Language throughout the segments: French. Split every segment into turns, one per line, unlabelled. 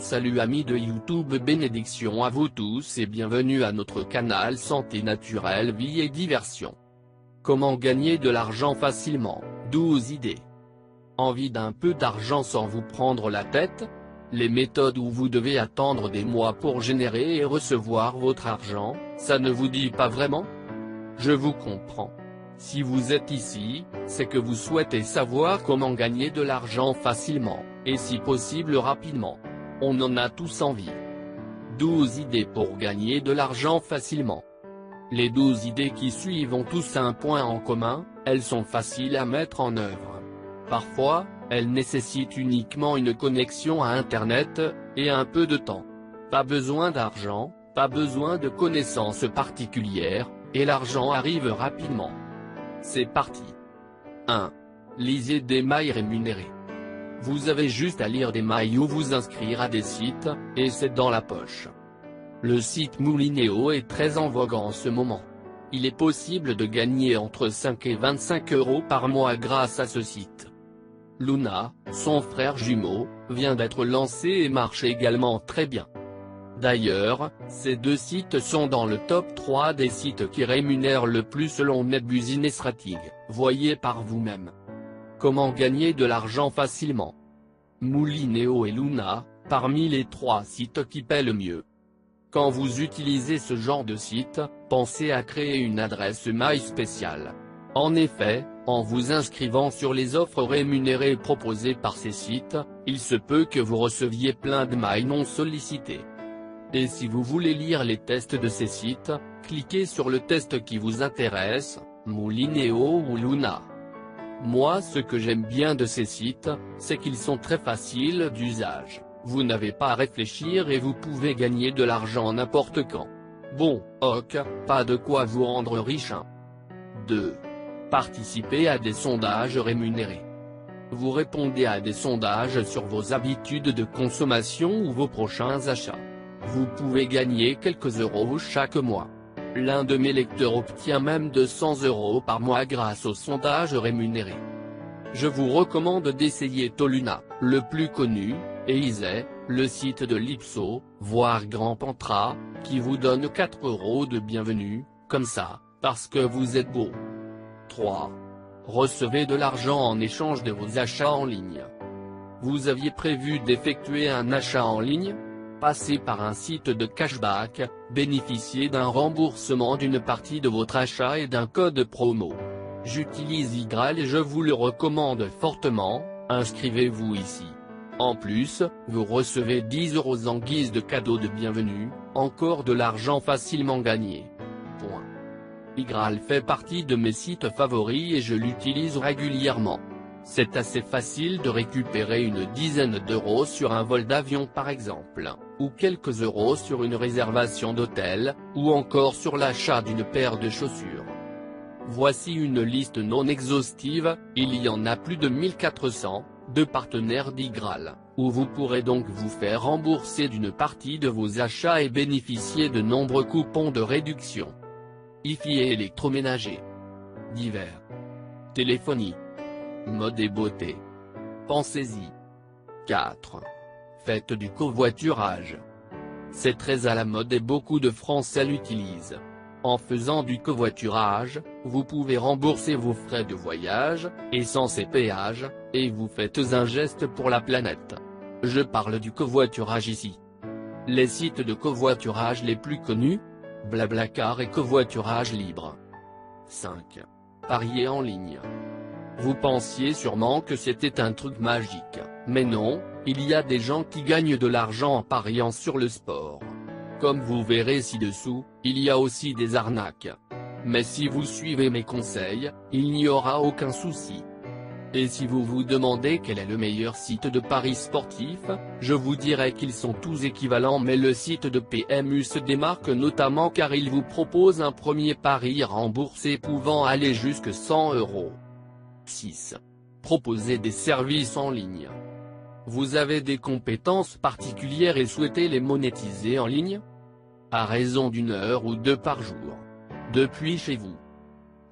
Salut amis de YouTube, bénédictions à vous tous et bienvenue à notre canal Santé Naturelle Vie et Diversion. Comment gagner de l'argent facilement, 12 idées. Envie d'un peu d'argent sans vous prendre la tête? Les méthodes où vous devez attendre des mois pour générer et recevoir votre argent, ça ne vous dit pas vraiment? Je vous comprends. Si vous êtes ici, c'est que vous souhaitez savoir comment gagner de l'argent facilement, et si possible rapidement. On en a tous envie. 12 idées pour gagner de l'argent facilement. Les 12 idées qui suivent ont tous un point en commun, elles sont faciles à mettre en œuvre. Parfois, elles nécessitent uniquement une connexion à Internet, et un peu de temps. Pas besoin d'argent, pas besoin de connaissances particulières, et l'argent arrive rapidement. C'est parti. 1. Lisez des mails rémunérés. Vous avez juste à lire des mails ou vous inscrire à des sites, et c'est dans la poche. Le site Moulinéo est très en vogue en ce moment. Il est possible de gagner entre 5 et 25 € par mois grâce à ce site. Luna, son frère jumeau, vient d'être lancé et marche également très bien. D'ailleurs, ces deux sites sont dans le top 3 des sites qui rémunèrent le plus selon NetBusiness Rating, voyez par vous-même. Comment gagner de l'argent facilement? Moulinéo et Luna, parmi les 3 sites qui paient le mieux. Quand vous utilisez ce genre de site, pensez à créer une adresse mail spéciale. En effet, en vous inscrivant sur les offres rémunérées proposées par ces sites, il se peut que vous receviez plein de mails non sollicités. Et si vous voulez lire les tests de ces sites, cliquez sur le test qui vous intéresse, Moulinéo ou Luna. Moi, ce que j'aime bien de ces sites, c'est qu'ils sont très faciles d'usage. Vous n'avez pas à réfléchir et vous pouvez gagner de l'argent n'importe quand. Bon, ok, pas de quoi vous rendre riche. 2. Participez à des sondages rémunérés. Vous répondez à des sondages sur vos habitudes de consommation ou vos prochains achats. Vous pouvez gagner quelques euros chaque mois. L'un de mes lecteurs obtient même 200 € par mois grâce aux sondages rémunérés. Je vous recommande d'essayer Toluna, le plus connu, et Isay, le site de l'Ipso, voire Grand Pantra, qui vous donne 4 € de bienvenue, comme ça, parce que vous êtes beau. 3. Recevez de l'argent en échange de vos achats en ligne. Vous aviez prévu d'effectuer un achat en ligne? Passez par un site de cashback, bénéficiez d'un remboursement d'une partie de votre achat et d'un code promo. J'utilise Ygral et je vous le recommande fortement, inscrivez-vous ici. En plus, vous recevez 10 € en guise de cadeau de bienvenue, encore de l'argent facilement gagné. Point. Ygral fait partie de mes sites favoris et je l'utilise régulièrement. C'est assez facile de récupérer une dizaine d'euros sur un vol d'avion par exemple, ou quelques euros sur une réservation d'hôtel, ou encore sur l'achat d'une paire de chaussures. Voici une liste non exhaustive, il y en a plus de 1400, de partenaires d'Ygral, où vous pourrez donc vous faire rembourser d'une partie de vos achats et bénéficier de nombreux coupons de réduction. Hi-Fi et électroménager. Divers. Téléphonie. Mode et beauté. Pensez-y. 4. Faites du covoiturage. C'est très à la mode et beaucoup de Français l'utilisent. En faisant du covoiturage, vous pouvez rembourser vos frais de voyage, essence et péage, et vous faites un geste pour la planète. Je parle du covoiturage ici. Les sites de covoiturage les plus connus? Blablacar et Covoiturage Libre. 5. Parier en ligne. Vous pensiez sûrement que c'était un truc magique, mais non, il y a des gens qui gagnent de l'argent en pariant sur le sport. Comme vous verrez ci-dessous, il y a aussi des arnaques. Mais si vous suivez mes conseils, il n'y aura aucun souci. Et si vous vous demandez quel est le meilleur site de paris sportif, je vous dirai qu'ils sont tous équivalents mais le site de PMU se démarque notamment car il vous propose un premier pari remboursé pouvant aller jusque 100 €. 6. Proposer des services en ligne. Vous avez des compétences particulières et souhaitez les monétiser en ligne? À raison d'1 heure ou 2 par jour. Depuis chez vous.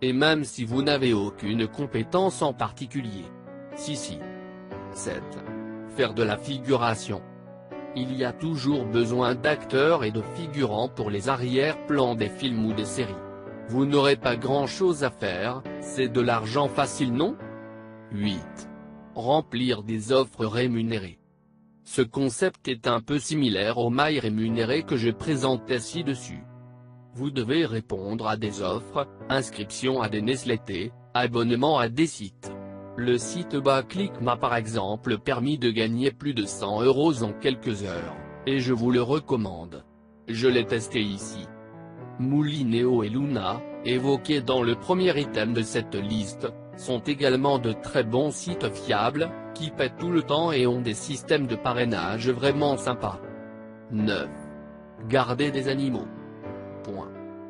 Et même si vous n'avez aucune compétence en particulier. Si. 7. Faire de la figuration. Il y a toujours besoin d'acteurs et de figurants pour les arrière-plans des films ou des séries. Vous n'aurez pas grand-chose à faire, c'est de l'argent facile, non? 8. Remplir des offres rémunérées. Ce concept est un peu similaire aux mailles rémunérées que je présentais ci-dessus. Vous devez répondre à des offres, inscription à des newsletters, abonnement à des sites. Le site Baclick m'a par exemple permis de gagner plus de 100 € en quelques heures, et je vous le recommande. Je l'ai testé ici. Moulineo et Luna, évoqués dans le premier item de cette liste, sont également de très bons sites fiables, qui paient tout le temps et ont des systèmes de parrainage vraiment sympas. 9. Gardez des animaux.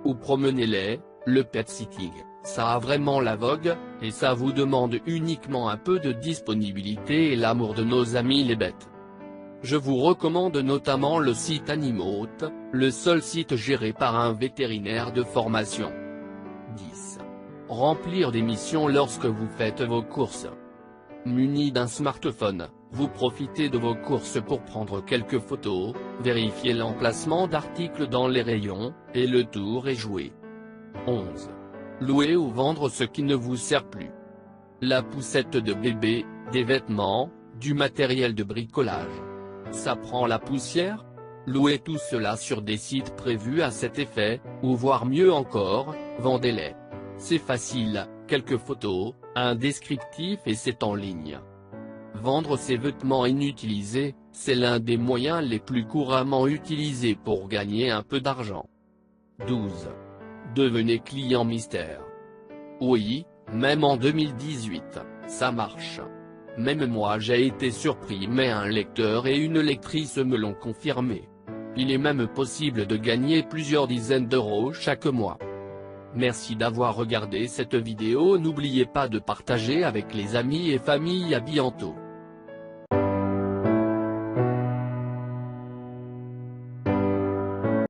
Ou promenez-les, le pet sitting, ça a vraiment la vogue, et ça vous demande uniquement un peu de disponibilité et l'amour de nos amis les bêtes. Je vous recommande notamment le site Animote, le seul site géré par un vétérinaire de formation. 10. Remplir des missions lorsque vous faites vos courses. Muni d'un smartphone, vous profitez de vos courses pour prendre quelques photos, vérifier l'emplacement d'articles dans les rayons, et le tour est joué. 11. Louer ou vendre ce qui ne vous sert plus. La poussette de bébé, des vêtements, du matériel de bricolage. Ça prend la poussière? Louez tout cela sur des sites prévus à cet effet, ou voire mieux encore, vendez-les. C'est facile, quelques photos, un descriptif et c'est en ligne. Vendre ces vêtements inutilisés, c'est l'un des moyens les plus couramment utilisés pour gagner un peu d'argent. 12. Devenez client mystère. Oui, même en 2018, ça marche. Même moi j'ai été surpris, mais un lecteur et une lectrice me l'ont confirmé. Il est même possible de gagner plusieurs dizaines d'euros chaque mois. Merci d'avoir regardé cette vidéo, n'oubliez pas de partager avec les amis et familles, à bientôt.